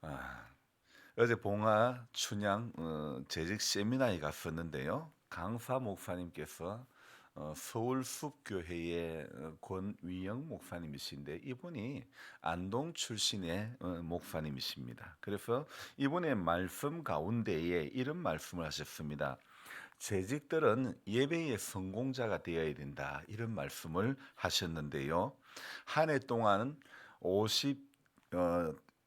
아, 어제 봉화 춘향 재직 세미나에 갔었는데요. 강사 목사님께서 서울 숲교회의 권위영 목사님이신데 이분이 안동 출신의 목사님이십니다. 그래서 이분의 말씀 가운데에 이런 말씀을 하셨습니다. 재직들은 예배의 성공자가 되어야 된다. 이런 말씀을 하셨는데요. 한 해 동안 50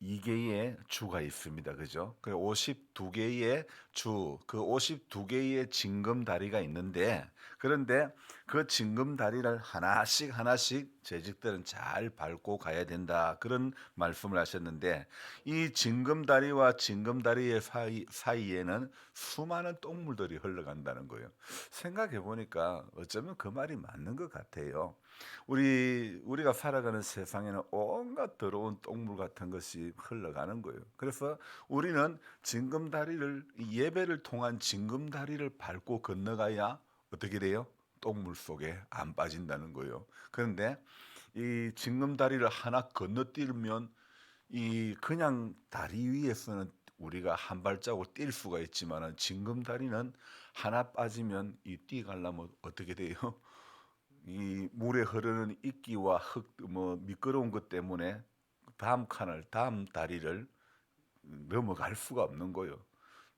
2개의 주가 있습니다. 그죠? 그 52개의 주, 그 52개의 징검다리가 있는데, 그런데 그 징검다리를 하나씩 하나씩 재직들은 잘 밟고 가야 된다. 그런 말씀을 하셨는데, 이 징검다리와 징검다리의 사이에는 수많은 똥물들이 흘러간다는 거예요. 생각해 보니까 어쩌면 그 말이 맞는 것 같아요. 우리가 살아가는 세상에는 온갖 더러운 똥물 같은 것이 흘러가는 거예요. 그래서 우리는 징검다리를 예배를 통한 징검다리를 밟고 건너가야 어떻게 돼요? 똥물 속에 안 빠진다는 거예요. 그런데 이 징검다리를 하나 건너뛰면 이 그냥 다리 위에서는 우리가 한 발자국 뛸 수가 있지만은 징검다리는 하나 빠지면 이 뛰가려면 어떻게 돼요? 이 물에 흐르는 이끼와 흙, 미끄러운 것 때문에 다음 다리를 넘어갈 수가 없는 거예요.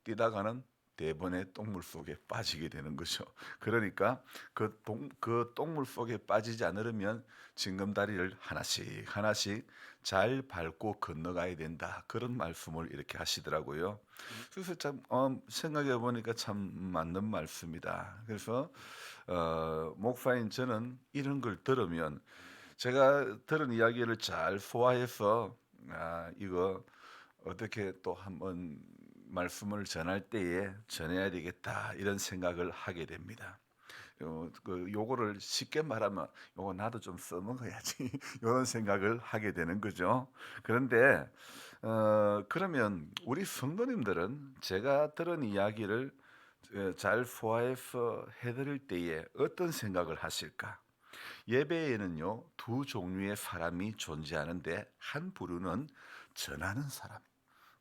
뛰다가는 대번에 똥물 속에 빠지게 되는 거죠. 그러니까 그 똥물 속에 빠지지 않으려면 징검다리를 하나씩 하나씩 잘 밟고 건너가야 된다. 그런 말씀을 이렇게 하시더라고요. 그래서 참 생각해 보니까 참 맞는 말씀이다. 그래서 목사인 저는 이런 걸 들으면 제가 들은 이야기를 잘 소화해서 이거 어떻게 또 한번 말씀을 전할 때에 전해야 되겠다 이런 생각을 하게 됩니다. 요거를 쉽게 말하면 요거 나도 좀 써먹어야지 이런 생각을 하게 되는 거죠. 그런데 그러면 우리 성도님들은 제가 들은 이야기를 잘 소화해서 해드릴 때에 어떤 생각을 하실까? 예배에는요, 두 종류의 사람이 존재하는데 한 부류는 전하는 사람,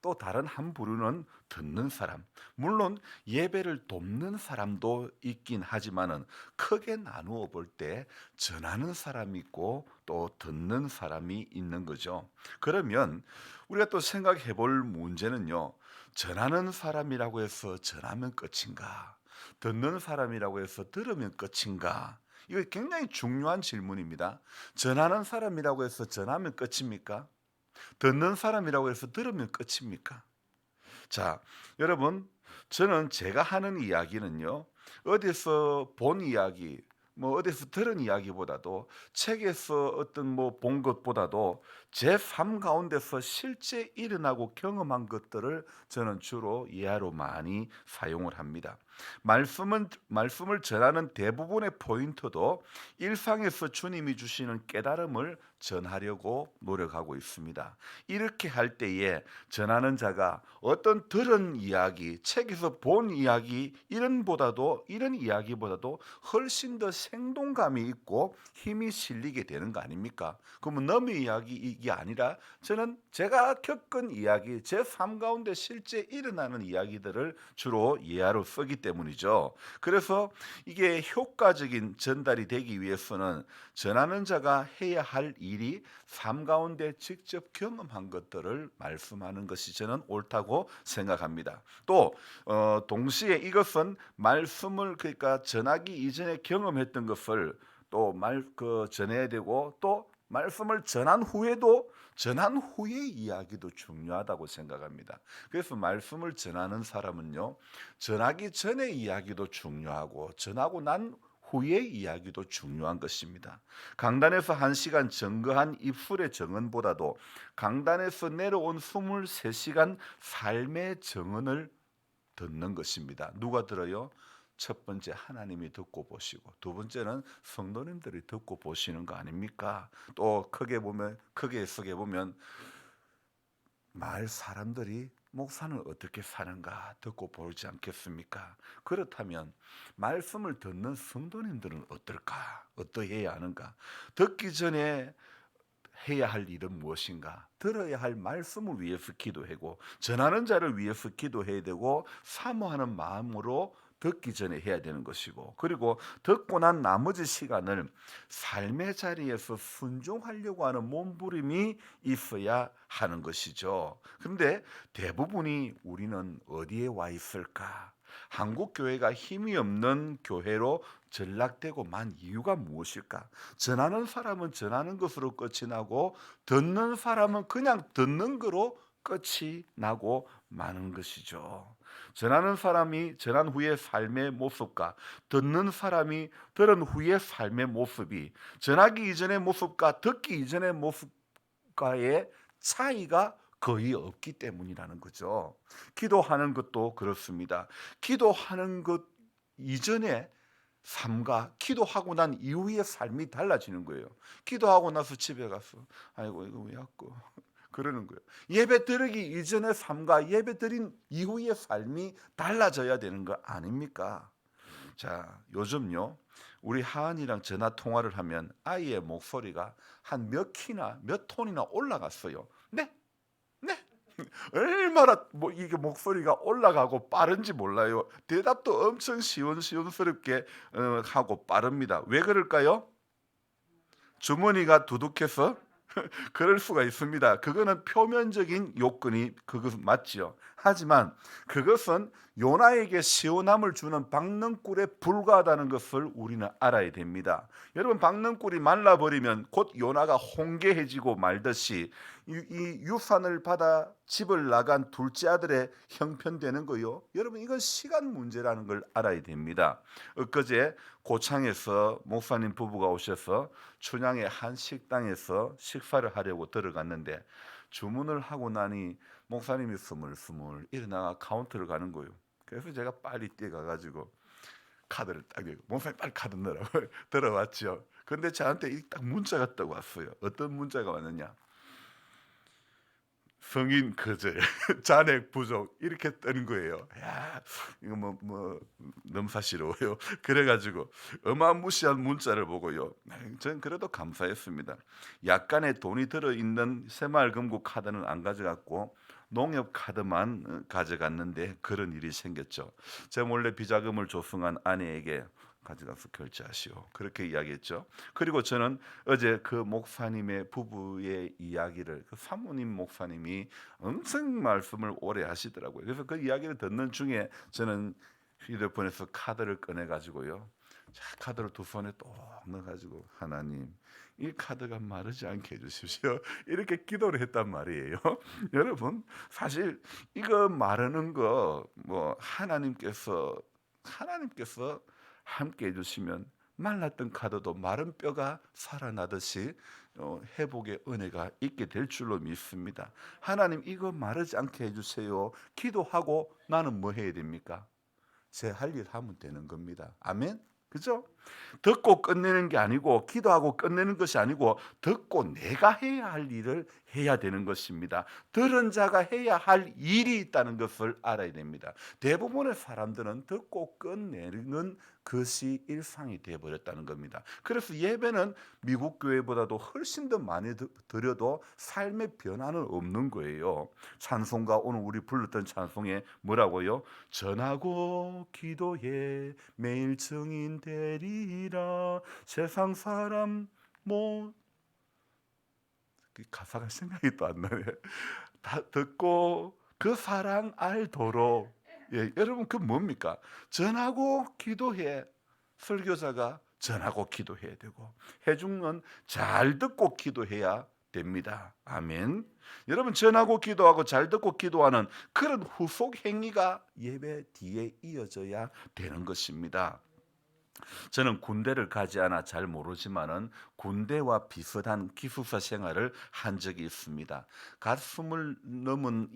또 다른 한 부류는 듣는 사람. 물론 예배를 돕는 사람도 있긴 하지만은 크게 나누어 볼 때 전하는 사람이 있고 또 듣는 사람이 있는 거죠. 그러면 우리가 또 생각해 볼 문제는요. 전하는 사람이라고 해서 전하면 끝인가? 듣는 사람이라고 해서 들으면 끝인가? 이거 굉장히 중요한 질문입니다. 전하는 사람이라고 해서 전하면 끝입니까? 듣는 사람이라고 해서 들으면 끝입니까? 자, 여러분, 저는 제가 하는 이야기는요, 어디서 본 이야기, 어디서 들은 이야기보다도 책에서 어떤 본 것보다도 제 삶 가운데서 실제 일어나고 경험한 것들을 저는 주로 예화로 많이 사용을 합니다. 말씀을 전하는 대부분의 포인트도 일상에서 주님이 주시는 깨달음을 전하려고 노력하고 있습니다. 이렇게 할 때에 전하는 자가 어떤 들은 이야기, 책에서 본 이야기 이런 이야기보다도 훨씬 더 생동감이 있고 힘이 실리게 되는 거 아닙니까? 그러면 남의 이야기 이게 아니라 저는 제가 겪은 이야기, 제 삶 가운데 실제 일어나는 이야기들을 주로 예화로 쓰기 때문이죠. 그래서 이게 효과적인 전달이 되기 위해서는 전하는 자가 해야 할 일이 삶 가운데 직접 경험한 것들을 말씀하는 것이 저는 옳다고 생각합니다. 또 동시에 이것은 말씀을 그러니까 전하기 이전에 경험했던 것을 또 전해야 되고 또 말씀을 전한 후의 이야기도 중요하다고 생각합니다. 그래서 말씀을 전하는 사람은요, 전하기 전의 이야기도 중요하고 전하고 난 후의 이야기도 중요한 것입니다. 강단에서 1시간 증거한 입술의 증언보다도 강단에서 내려온 23시간 삶의 증언을 듣는 것입니다. 누가 들어요? 첫 번째 하나님이 듣고 보시고 두 번째는 성도님들이 듣고 보시는 거 아닙니까? 또 크게 쓰게 보면 마을 사람들이 목사는 어떻게 사는가 듣고 보지 않겠습니까? 그렇다면 말씀을 듣는 성도님들은 어떨까? 어떠해야 하는가? 듣기 전에 해야 할 일은 무엇인가? 들어야 할 말씀을 위해서 기도하고 전하는 자를 위해서 기도해야 되고 사모하는 마음으로 듣기 전에 해야 되는 것이고, 그리고 듣고 난 나머지 시간을 삶의 자리에서 순종하려고 하는 몸부림이 있어야 하는 것이죠. 그런데 대부분이 우리는 어디에 와 있을까? 한국 교회가 힘이 없는 교회로 전락되고 만 이유가 무엇일까? 전하는 사람은 전하는 것으로 끝이 나고 듣는 사람은 그냥 듣는 거로 끝이 나고 마는 것이죠. 전하는 사람이 전한 후의 삶의 모습과 듣는 사람이 들은 후의 삶의 모습이 전하기 이전의 모습과 듣기 이전의 모습과의 차이가 거의 없기 때문이라는 거죠. 기도하는 것도 그렇습니다. 기도하는 것 이전에 삶과 기도하고 난 이후의 삶이 달라지는 거예요. 기도하고 나서 집에 가서 아이고 이거 왜 자꾸 그러는 거예요. 예배 드리기 이전의 삶과 예배 드린 이후의 삶이 달라져야 되는 거 아닙니까? 자, 요즘요 우리 하은이랑 전화 통화를 하면 아이의 목소리가 한 몇 키나 몇 톤이나 올라갔어요. 네, 네. 얼마나 이게 목소리가 올라가고 빠른지 몰라요. 대답도 엄청 시원시원스럽게 하고 빠릅니다. 왜 그럴까요? 주머니가 두둑해서 그럴 수가 있습니다. 그거는 표면적인 요건이 그것은 맞지요. 하지만 그것은 요나에게 시원함을 주는 박능꿀에 불과하다는 것을 우리는 알아야 됩니다. 여러분, 박능꿀이 말라버리면 곧 요나가 홍게해지고 말듯이 이 유산을 받아 집을 나간 둘째 아들의 형편되는 거요. 여러분, 이건 시간 문제라는 걸 알아야 됩니다. 엊그제 고창에서 목사님 부부가 오셔서 춘향의 한 식당에서 식사를 하려고 들어갔는데 주문을 하고 나니 목사님이 스물스물 일어나가 카운터를 가는 거예요. 그래서 제가 빨리 뛰어가가지고 카드를 딱 내고 목사님 빨리 카드 넣으라고 들어왔죠. 그런데 저한테 딱 문자가 떠 왔어요. 어떤 문자가 왔느냐? 성인 거절, 잔액 부족 이렇게 뜨는 거예요. 야, 이거 너무 사실어요. 그래가지고 어마무시한 문자를 보고요. 전 그래도 감사했습니다. 약간의 돈이 들어있는 새마을금고 카드는 안 가져갔고 농협 카드만 가져갔는데 그런 일이 생겼죠. 제 몰래 비자금을 조성한 아내에게 가져가서 결제하시오. 그렇게 이야기했죠. 그리고 저는 어제 그 목사님의 부부의 이야기를 그 사모님 목사님이 엄청 말씀을 오래 하시더라고요. 그래서 그 이야기를 듣는 중에 저는 휴대폰에서 카드를 꺼내 가지고요. 자, 카드를 두 손에 또 넣어 가지고 하나님 이 카드가 마르지 않게 해주십시오. 이렇게 기도를 했단 말이에요. 여러분, 사실 이거 마르는 거 하나님께서 함께 해주시면 말랐던 카드도 마른 뼈가 살아나듯이 회복의 은혜가 있게 될 줄로 믿습니다. 하나님 이거 마르지 않게 해주세요. 기도하고 나는 뭐 해야 됩니까? 제 할 일 하면 되는 겁니다. 아멘. 그죠? 듣고 끝내는 게 아니고 기도하고 끝내는 것이 아니고 듣고 내가 해야 할 일을 해야 되는 것입니다. 들은 자가 해야 할 일이 있다는 것을 알아야 됩니다. 대부분의 사람들은 듣고 끝내는 것이 일상이 되어버렸다는 겁니다. 그래서 예배는 미국 교회보다도 훨씬 더 많이 드려도 삶의 변화는 없는 거예요. 찬송가 오늘 우리 불렀던 찬송에 뭐라고요? 전하고 기도해 매일 증인 되리라 세상 사람 뭐 가사가 생각이 또 안 나네. 다 듣고 그 사랑 알도록. 예, 여러분 그 뭡니까? 전하고 기도해. 설교자가 전하고 기도해야 되고 해중은 잘 듣고 기도해야 됩니다. 아멘. 여러분, 전하고 기도하고 잘 듣고 기도하는 그런 후속 행위가 예배 뒤에 이어져야 되는 것입니다. 저는 군대를 가지 않아 잘 모르지만은 군대와 비슷한 기숙사 생활을 한 적이 있습니다. 갓 스물 넘은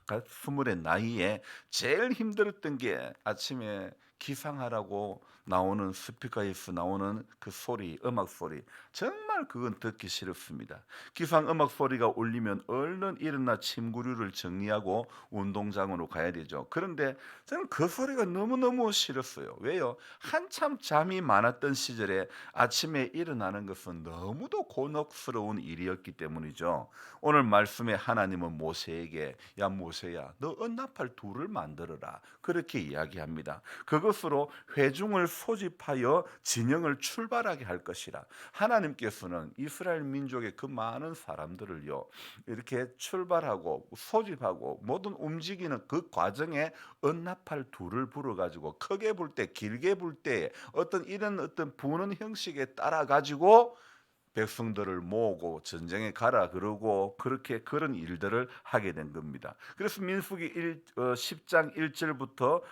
갓 스물의 나이에 제일 힘들었던 게 아침에 기상하라고 나오는 스피커에서 나오는 그 소리, 음악 소리, 정말 그건 듣기 싫습니다. 기상 음악 소리가 울리면 얼른 일어나 침구류를 정리하고 운동장으로 가야 되죠. 그런데 저는 그 소리가 너무너무 싫었어요. 왜요? 한참 잠이 많았던 시절에 아침에 일어나는 것은 너무도 곤혹스러운 일이었기 때문이죠. 오늘 말씀에 하나님은 모세에게, 야 모세야, 너 언나팔 둘을 만들어라, 그렇게 이야기합니다. 그것으로 회중을 소집하여 진영을 출발하게 할 것이라. 하나님께서는 이스라엘 민족의 그 많은 사람들을요, 이렇게 출발하고 소집하고 모든 움직이는 그 과정에 언나팔 둘을 불어 가지고 크게 불 때, 길게 불 때, 어떤 이런 어떤 부는 형식에 따라 가지고 백성들을 모으고 전쟁에 가라 그러고, 그렇게 그런 일들을 하게 된 겁니다. 그래서 민수기 10장 1절부터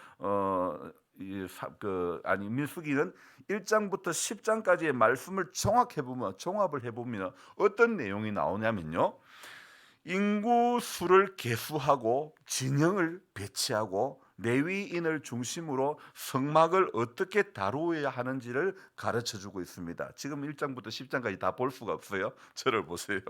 민수기는 1장부터 10장까지의 말씀을 종합을 해보면 어떤 내용이 나오냐면요, 인구 수를 계수하고 진영을 배치하고 레위인을 중심으로 성막을 어떻게 다루어야 하는지를 가르쳐 주고 있습니다. 지금 1장부터 10장까지 다 볼 수가 없어요. 저를 보세요.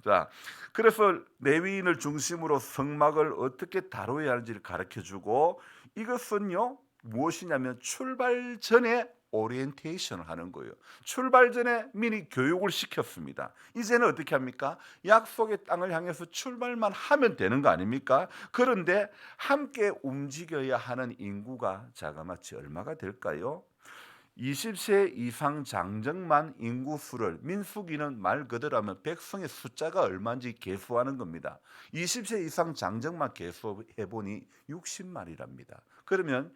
자, 그래서 레위인을 중심으로 성막을 어떻게 다루어야 하는지를 가르쳐 주고, 이것은요 무엇이냐면 출발 전에 오리엔테이션을 하는 거예요. 출발 전에 미리 교육을 시켰습니다. 이제는 어떻게 합니까? 약속의 땅을 향해서 출발만 하면 되는 거 아닙니까? 그런데 함께 움직여야 하는 인구가 자그마치 얼마가 될까요? 20세 이상 장정만 인구수를, 민수기는 말 그대로 하면 백성의 숫자가 얼마인지 계수하는 겁니다. 20세 이상 장정만 계수해 보니 60만이랍니다. 그러면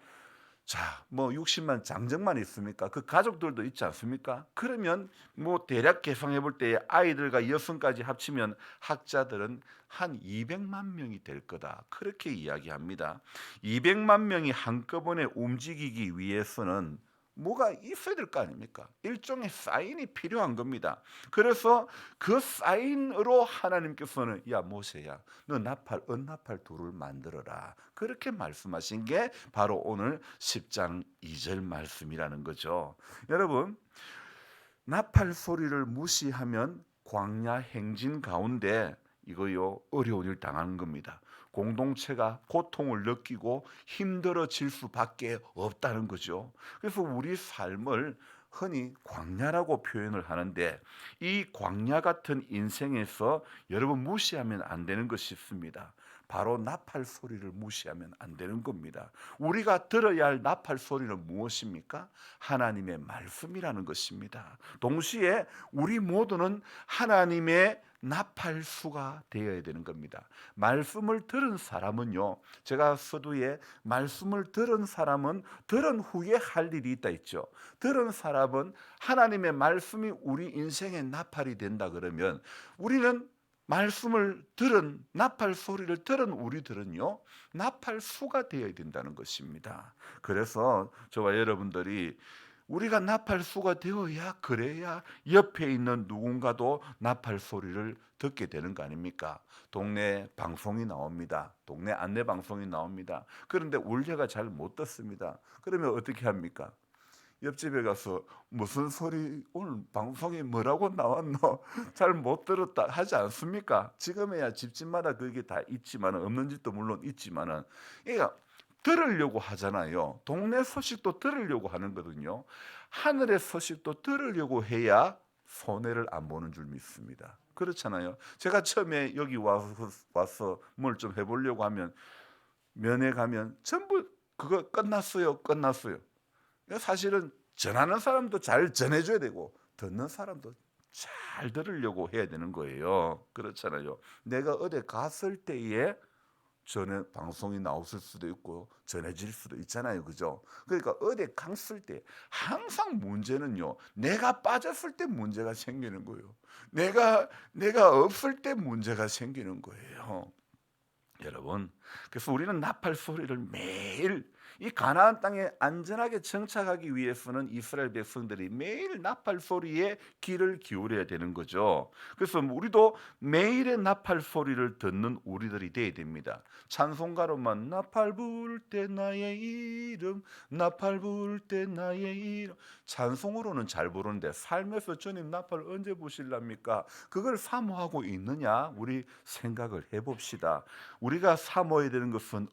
자, 뭐 60만 장정만 있습니까? 그 가족들도 있지 않습니까? 그러면 뭐 대략 계산해 볼 때 아이들과 여성까지 합치면 학자들은 한 200만 명이 될 거다, 그렇게 이야기합니다. 200만 명이 한꺼번에 움직이기 위해서는 뭐가 있어야 될 거 아닙니까? 일종의 사인이 필요한 겁니다. 그래서 그 사인으로 하나님께서는 야 모세야, 너 언나팔 둘을 만들어라, 그렇게 말씀하신 게 바로 오늘 10장 2절 말씀이라는 거죠. 여러분, 나팔 소리를 무시하면 광야 행진 가운데 이거요 어려운 일 당하는 겁니다. 공동체가 고통을 느끼고 힘들어질 수밖에 없다는 거죠. 그래서 우리 삶을 흔히 광야라고 표현을 하는데, 이 광야 같은 인생에서 여러분 무시하면 안 되는 것이 있습니다. 바로 나팔 소리를 무시하면 안 되는 겁니다. 우리가 들어야 할 나팔 소리는 무엇입니까? 하나님의 말씀이라는 것입니다. 동시에 우리 모두는 하나님의 나팔수가 되어야 되는 겁니다. 말씀을 들은 사람은요, 제가 서두에 말씀을 들은 사람은 들은 후에 할 일이 있다 했죠. 들은 사람은 하나님의 말씀이 우리 인생의 나팔이 된다 그러면, 우리는 말씀을 들은, 나팔 소리를 들은 우리들은요 나팔수가 되어야 된다는 것입니다. 그래서 저와 여러분들이 우리가 나팔수가 되어야, 그래야 옆에 있는 누군가도 나팔 소리를 듣게 되는 거 아닙니까? 동네 방송이 나옵니다. 동네 안내 방송이 나옵니다. 그런데 울려가 잘 못 듣습니다. 그러면 어떻게 합니까? 옆집에 가서 무슨 소리, 오늘 방송이 뭐라고 나왔노? 잘 못 들었다 하지 않습니까? 지금에야 집집마다 그게 다 있지만, 없는 집도 물론 있지만은, 그러니까 들으려고 하잖아요. 동네 소식도 들으려고 하는 거거든요. 하늘의 소식도 들으려고 해야 손해를 안 보는 줄 믿습니다. 그렇잖아요. 제가 처음에 여기 와서 뭘 좀 해보려고 하면, 면회 가면 전부 그거 끝났어요. 사실은 전하는 사람도 잘 전해줘야 되고 듣는 사람도 잘 들으려고 해야 되는 거예요. 그렇잖아요. 내가 어디 갔을 때에 전에 방송이 나왔을 수도 있고 전해질 수도 있잖아요. 그죠? 그러니까 어디 갔을 때 항상 문제는요, 내가 빠졌을 때 문제가 생기는 거예요. 내가 없을 때 문제가 생기는 거예요. 여러분, 그래서 우리는 나팔 소리를 매일, 이 가나안 땅에 안전하게 정착하기 위해서는 이스라엘 백성들이 매일 나팔 소리에 귀를 기울여야 되는 거죠. 그래서 우리도 매일의 나팔 소리를 듣는 우리들이 돼야 됩니다. 찬송가로만 나팔 불 때 나의 이름, 나팔 불 때 나의 이름. 찬송으로는 잘 부르는데 삶에서 주님 나팔 언제 부실랍니까? 그걸 사모하고 있느냐? 우리 생각을 해봅시다. 우리가 사모해야 되는 것은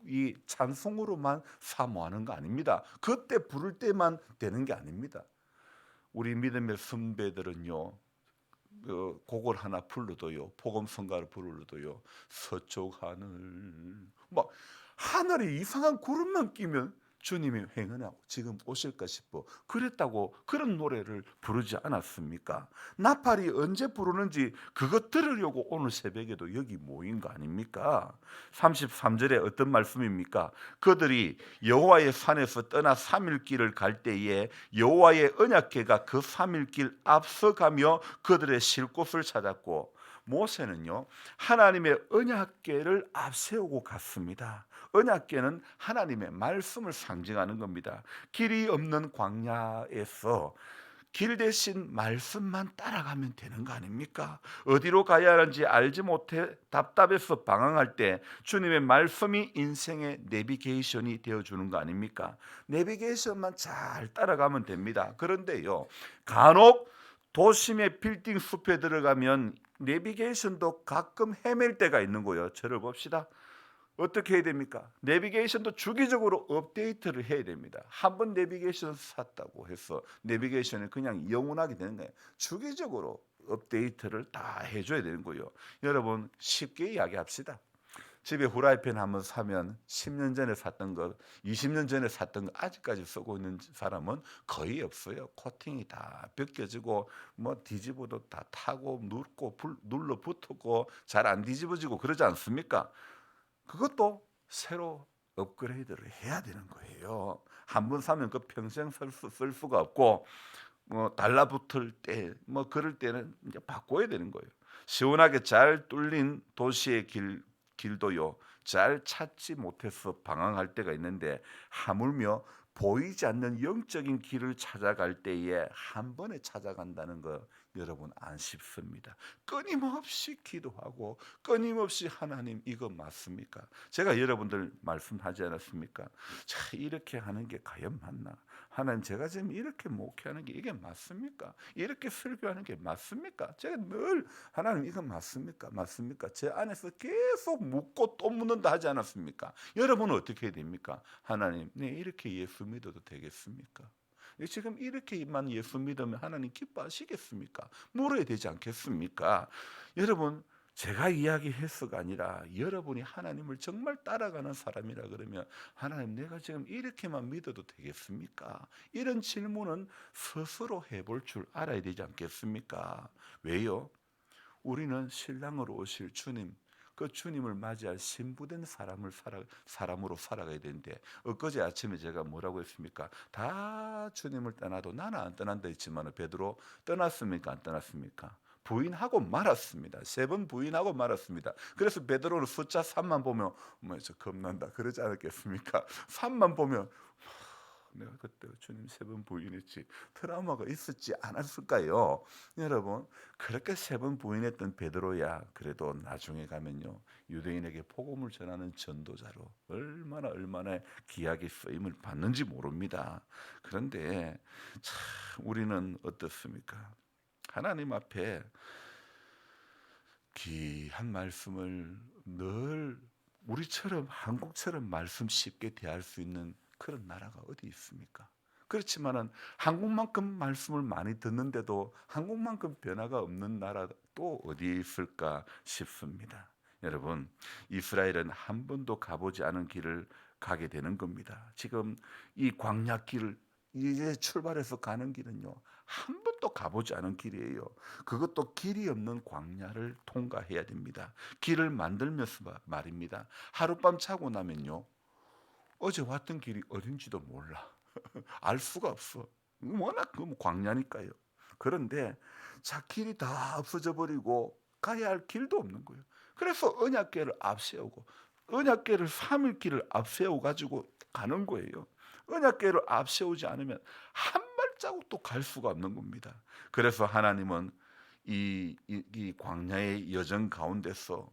이 찬송으로만 사모하는 거 아닙니다. 그때 부를 때만 되는 게 아닙니다. 우리 믿음의 선배들은요, 곡을 하나 불러도요, 복음 성가를 부르도요, 서쪽 하늘, 막 하늘에 이상한 구름만 끼면 주님이 행하고 지금 오실까 싶어 그랬다고 그런 노래를 부르지 않았습니까? 나팔이 언제 부르는지 그것 들으려고 오늘 새벽에도 여기 모인 거 아닙니까? 33절에 어떤 말씀입니까? 그들이 여호와의 산에서 떠나 3일 길을 갈 때에 여호와의 언약궤가 그 3일 길 앞서가며 그들의 쉴 곳을 찾았고, 모세는요 하나님의 언약궤를 앞세우고 갔습니다. 언약궤는 하나님의 말씀을 상징하는 겁니다. 길이 없는 광야에서 길 대신 말씀만 따라가면 되는 거 아닙니까? 어디로 가야 하는지 알지 못해 답답해서 방황할 때 주님의 말씀이 인생의 내비게이션이 되어주는 거 아닙니까? 내비게이션만 잘 따라가면 됩니다. 그런데요, 간혹 도심의 빌딩 숲에 들어가면 내비게이션도 가끔 헤맬 때가 있는 거예요. 저를 봅시다. 어떻게 해야 됩니까? 내비게이션도 주기적으로 업데이트를 해야 됩니다. 한번 내비게이션 샀다고 해서 내비게이션이 그냥 영원하게 되는 거예요. 주기적으로 업데이트를 다 해줘야 되는 거예요. 여러분, 쉽게 이야기합시다. 집에 후라이팬 한번 사면 10년 전에 샀던 거, 20년 전에 샀던 거 아직까지 쓰고 있는 사람은 거의 없어요. 코팅이 다 벗겨지고 뭐 뒤집어도 다 타고 눕고 눌러 붙고 잘 안 뒤집어지고 그러지 않습니까? 그것도 새로 업그레이드를 해야 되는 거예요. 한번 사면 그 평생 쓸 수가 없고, 뭐 달라붙을 때 뭐 그럴 때는 이제 바꿔야 되는 거예요. 시원하게 잘 뚫린 도시의 길도요, 잘 찾지 못해서 방황할 때가 있는데, 하물며 보이지 않는 영적인 길을 찾아갈 때에 한 번에 찾아간다는 거 여러분 안 쉽습니다. 끊임없이 기도하고 끊임없이 하나님 이거 맞습니까? 제가 여러분들 말씀하지 않았습니까? 자, 이렇게 하는 게 과연 맞나? 하나님, 제가 지금 이렇게 목회하는 게 이게 맞습니까? 이렇게 설교하는 게 맞습니까? 제가 늘 하나님 이거 맞습니까? 맞습니까? 제 안에서 계속 묻고 또 묻는다 하지 않았습니까? 여러분은 어떻게 해야 됩니까? 하나님, 네 이렇게 예수 믿어도 되겠습니까? 지금 이렇게만 예수 믿으면 하나님 기뻐하시겠습니까? 물어야 되지 않겠습니까? 여러분, 제가 이야기해서가 아니라 여러분이 하나님을 정말 따라가는 사람이라 그러면, 하나님 내가 지금 이렇게만 믿어도 되겠습니까? 이런 질문은 스스로 해볼 줄 알아야 되지 않겠습니까? 왜요? 우리는 신랑으로 오실 주님, 그 주님을 맞이할 신부된 사람으로 살아가야 되는데, 엊그제 아침에 제가 뭐라고 했습니까? 다 주님을 떠나도 나는 안 떠난다 했지만 베드로 떠났습니까? 안 떠났습니까? 부인하고 말았습니다. 3번 부인하고 말았습니다. 그래서 베드로는 숫자 3만 보면 저 겁난다 그러지 않았겠습니까? 3만 보면 내가 그때 주님 3번 부인했지, 트라우마가 있었지 않았을까요? 여러분, 그렇게 3번 부인했던 베드로야 그래도 나중에 가면요 유대인에게 복음을 전하는 전도자로 얼마나 귀하게 쓰임을 받는지 모릅니다. 그런데 참 우리는 어떻습니까? 하나님 앞에 귀한 말씀을 늘 우리처럼 한국처럼 말씀 쉽게 대할 수 있는 그런 나라가 어디 있습니까? 그렇지만은 한국만큼 말씀을 많이 듣는데도 한국만큼 변화가 없는 나라 또 어디에 있을까 싶습니다. 여러분, 이스라엘은 한 번도 가보지 않은 길을 가게 되는 겁니다. 지금 이 광야 길을 이제 출발해서 가는 길은요, 한 번도 가보지 않은 길이에요. 그것도 길이 없는 광야를 통과해야 됩니다. 길을 만들면서 말입니다. 하룻밤 자고 나면요, 어제 왔던 길이 어딘지도 몰라. 알 수가 없어. 워낙 그 광야니까요. 그런데 자, 길이 다 없어져 버리고 가야 할 길도 없는 거예요. 그래서 언약궤를 앞세우고 언약궤를 3일 길을 앞세워 가지고 가는 거예요. 언약궤를 앞세우지 않으면 한 발자국도 갈 수가 없는 겁니다. 그래서 하나님은 이 광야의 여정 가운데서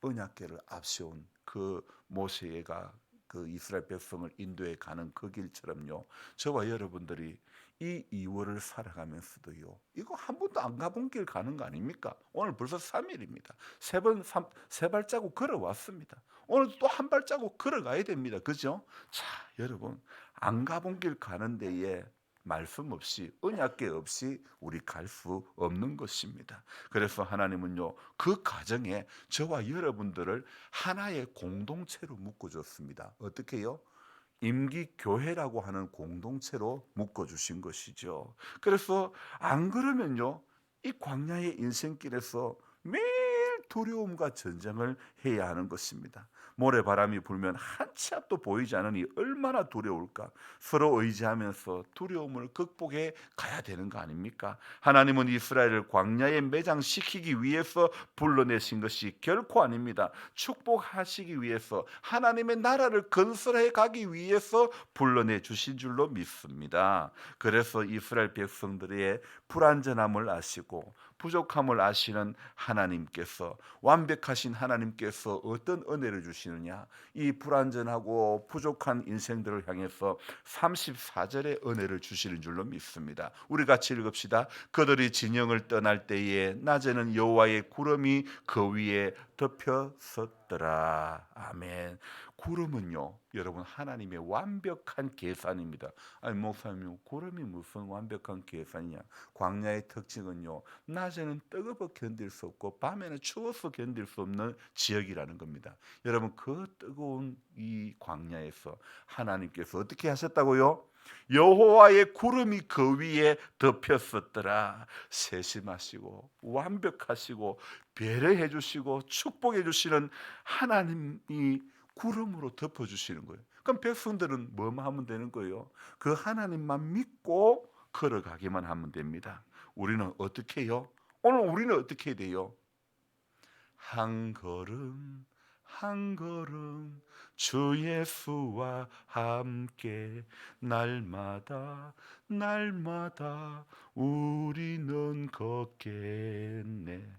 언약궤를 앞세운 그 모세가 그 이스라엘 백성을 인도해 가는 그 길처럼요. 저와 여러분들이 이 2월을 살아가면서도요. 이거 한 번도 안 가본 길 가는 거 아닙니까? 오늘 벌써 3일입니다. 세 발자국 걸어왔습니다. 오늘 또 한 발자국 걸어가야 됩니다. 그죠? 자, 여러분 안 가본 길 가는 데에 말씀 없이 언약궤 없이 우리 갈 수 없는 것입니다. 그래서 하나님은요 그 가정에 저와 여러분들을 하나의 공동체로 묶어줬습니다. 어떻게요? 임기교회라고 하는 공동체로 묶어주신 것이죠. 그래서 안 그러면요 이 광야의 인생길에서 매일 두려움과 전쟁을 해야 하는 것입니다. 모래바람이 불면 한 치 앞도 보이지 않으니 얼마나 두려울까. 서로 의지하면서 두려움을 극복해 가야 되는 거 아닙니까? 하나님은 이스라엘을 광야에 매장시키기 위해서 불러내신 것이 결코 아닙니다. 축복하시기 위해서 하나님의 나라를 건설해 가기 위해서 불러내 주신 줄로 믿습니다. 그래서 이스라엘 백성들의 불완전함을 아시고 부족함을 아시는 하나님께서, 완벽하신 하나님께서 어떤 은혜를 주시느냐, 이 불완전하고 부족한 인생들을 향해서 34절의 은혜를 주시는 줄로 믿습니다. 우리 같이 읽읍시다. 그들이 진영을 떠날 때에 낮에는 여호와의 구름이 그 위에 덮였었더라. 아멘. 구름은요 여러분 하나님의 완벽한 계산입니다. 아니 목사님 구름이 무슨 완벽한 계산이냐. 광야의 특징은요 낮에는 뜨거워 견딜 수 없고 밤에는 추워서 견딜 수 없는 지역이라는 겁니다. 여러분 그 뜨거운 이 광야에서 하나님께서 어떻게 하셨다고요? 여호와의 구름이 그 위에 덮였었더라. 세심하시고 완벽하시고 배려해 주시고 축복해 주시는 하나님이 구름으로 덮어 주시는 거예요. 그럼 백성들은 뭐만 하면 되는 거예요? 그 하나님만 믿고 걸어가기만 하면 됩니다. 우리는 어떻게 해요? 오늘 우리는 어떻게 해야 돼요? 한 걸음 한 걸음 주 예수와 함께 날마다 날마다 우리는 걷겠네.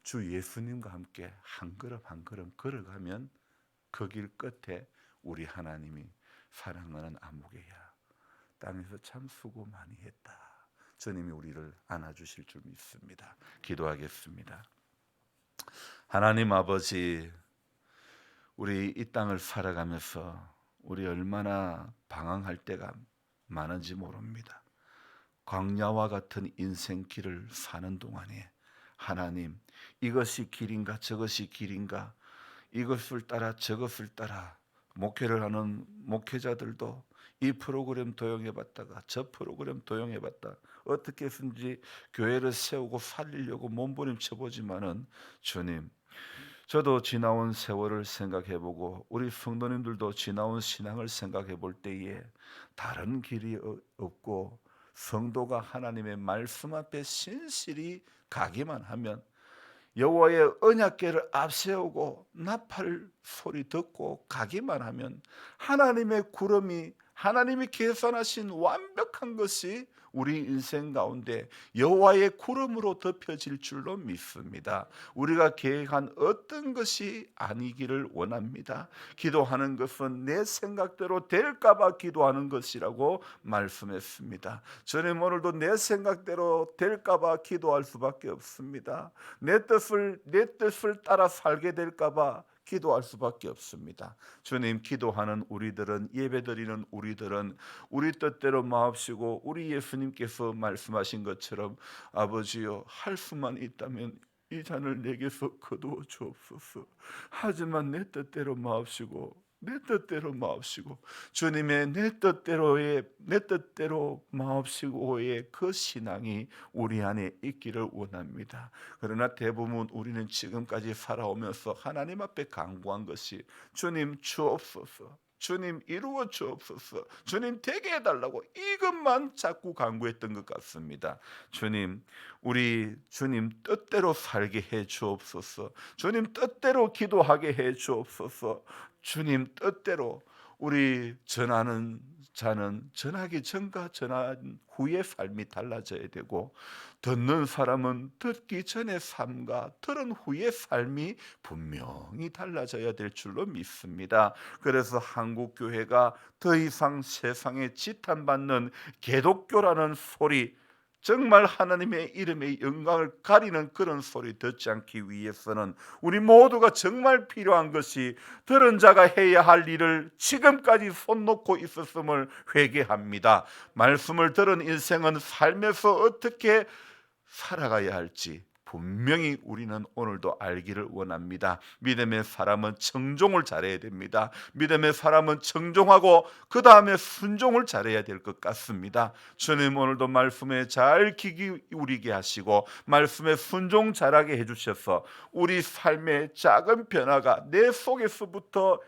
주 예수님과 함께 한 걸음 한 걸음 걸어가면 그 길 끝에 우리 하나님이 사랑하는 아무개야 땅에서 참 수고 많이 했다. 주님이 우리를 안아주실 줄 믿습니다. 기도하겠습니다. 하나님 아버지, 우리 이 땅을 살아가면서 우리 얼마나 방황할 때가 많은지 모릅니다. 광야와 같은 인생길을 사는 동안에 하나님, 이것이 길인가 저것이 길인가, 이것을 따라 저것을 따라 목회를 하는 목회자들도 이 프로그램 도용해봤다가 저 프로그램 도용해봤다, 어떻게 해서든지 교회를 세우고 살리려고 몸부림쳐보지만은 주님, 저도 지나온 세월을 생각해보고 우리 성도님들도 지나온 신앙을 생각해볼 때에 다른 길이 없고 성도가 하나님의 말씀 앞에 신실히 가기만 하면, 여호와의 언약궤를 앞세우고 나팔 소리 듣고 가기만 하면 하나님의 구름이, 하나님이 계산하신 완벽한 것이 우리 인생 가운데 여호와의 구름으로 덮여질 줄로 믿습니다. 우리가 계획한 어떤 것이 아니기를 원합니다. 기도하는 것은 내 생각대로 될까 봐 기도하는 것이라고 말씀했습니다. 저는 오늘도 내 생각대로 될까 봐 기도할 수밖에 없습니다. 내 뜻을 따라 살게 될까 봐 기도할 수밖에 없습니다. 주님, 기도하는 우리들은, 예배드리는 우리들은 우리 뜻대로 마옵시고 우리 예수님께서 말씀하신 것처럼 아버지여, 할 수만 있다면 이 잔을 내게서 거두어 주옵소서. 하지만 내 뜻대로 마옵시고 내 뜻대로 마옵시고, 주님의 내 뜻대로 마옵시고의 그 신앙이 우리 안에 있기를 원합니다. 그러나 대부분 우리는 지금까지 살아오면서 하나님 앞에 간구한 것이 주님 주옵소서, 주님 이루어 주옵소서. 주님 되게 해달라고 이것만 자꾸 간구했던 것 같습니다. 주님, 우리 주님 뜻대로 살게 해 주옵소서. 주님 뜻대로 기도하게 해 주옵소서. 주님 뜻대로 우리 전하는 자는 전하기 전과 전한 후의 삶이 달라져야 되고, 듣는 사람은 듣기 전의 삶과 들은 후의 삶이 분명히 달라져야 될 줄로 믿습니다. 그래서 한국 교회가 더 이상 세상에 지탄받는 개독교라는 소리, 정말 하나님의 이름의 영광을 가리는 그런 소리 듣지 않기 위해서는 우리 모두가 정말 필요한 것이 들은 자가 해야 할 일을 지금까지 손 놓고 있었음을 회개합니다. 말씀을 들은 인생은 삶에서 어떻게 살아가야 할지 분명히 우리는 오늘도 알기를 원합니다. 믿음의 사람은 청종을 잘해야 됩니다. 믿음의 사람은 청종하고 그 다음에 순종을 잘해야 될 것 같습니다. 주님 오늘도 말씀에 잘 귀 기울이게 하시고 말씀에 순종 잘하게 해주셔서 우리 삶의 작은 변화가 내 속에서부터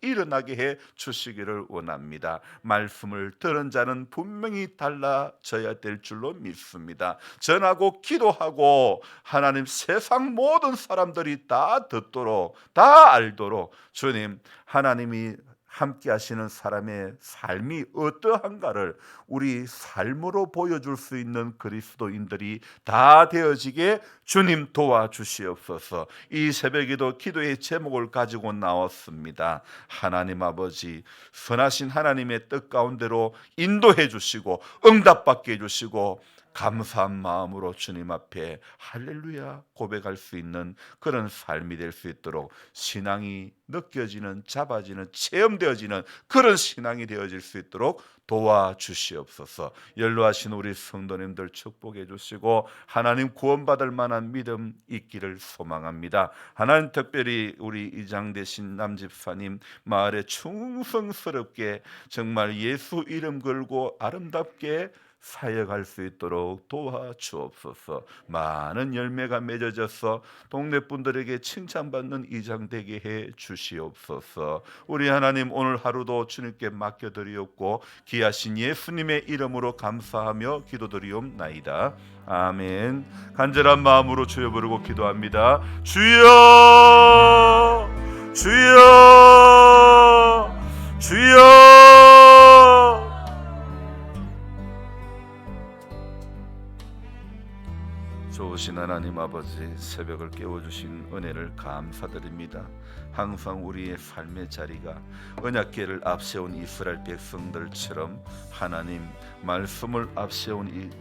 일어나게 해 주시기를 원합니다. 말씀을 들은 자는 분명히 달라져야 될 줄로 믿습니다. 전하고 기도하고 하나님 세상 모든 사람들이 다 듣도록 다 알도록 주님 하나님이 함께 하시는 사람의 삶이 어떠한가를 우리 삶으로 보여줄 수 있는 그리스도인들이 다 되어지게 주님 도와주시옵소서. 이 새벽에도 기도의 제목을 가지고 나왔습니다. 하나님 아버지, 선하신 하나님의 뜻 가운데로 인도해 주시고 응답받게 해주시고 감사한 마음으로 주님 앞에 할렐루야 고백할 수 있는 그런 삶이 될 수 있도록 신앙이 느껴지는, 잡아지는, 체험되어지는 그런 신앙이 되어질 수 있도록 도와주시옵소서. 연로하신 우리 성도님들 축복해 주시고 하나님 구원받을 만한 믿음 있기를 소망합니다. 하나님 특별히 우리 이장 되신 남집사님 마을에 충성스럽게 정말 예수 이름 걸고 아름답게 사역할 수 있도록 도와주옵소서. 많은 열매가 맺어져서 동네 분들에게 칭찬받는 이장 되게 해 주시옵소서. 우리 하나님 오늘 하루도 주님께 맡겨드리옵고 귀하신 예수님의 이름으로 감사하며 기도드리옵나이다. 아멘. 간절한 마음으로 주여 부르고 기도합니다. 주여 주여 주여. 좋으신 하나님 아버지, 새벽을 깨워주신 은혜를 감사드립니다. 항상 우리의 삶의 자리가 언약궤를 앞세운 이스라엘 백성들처럼 하나님 말씀을 앞세운 이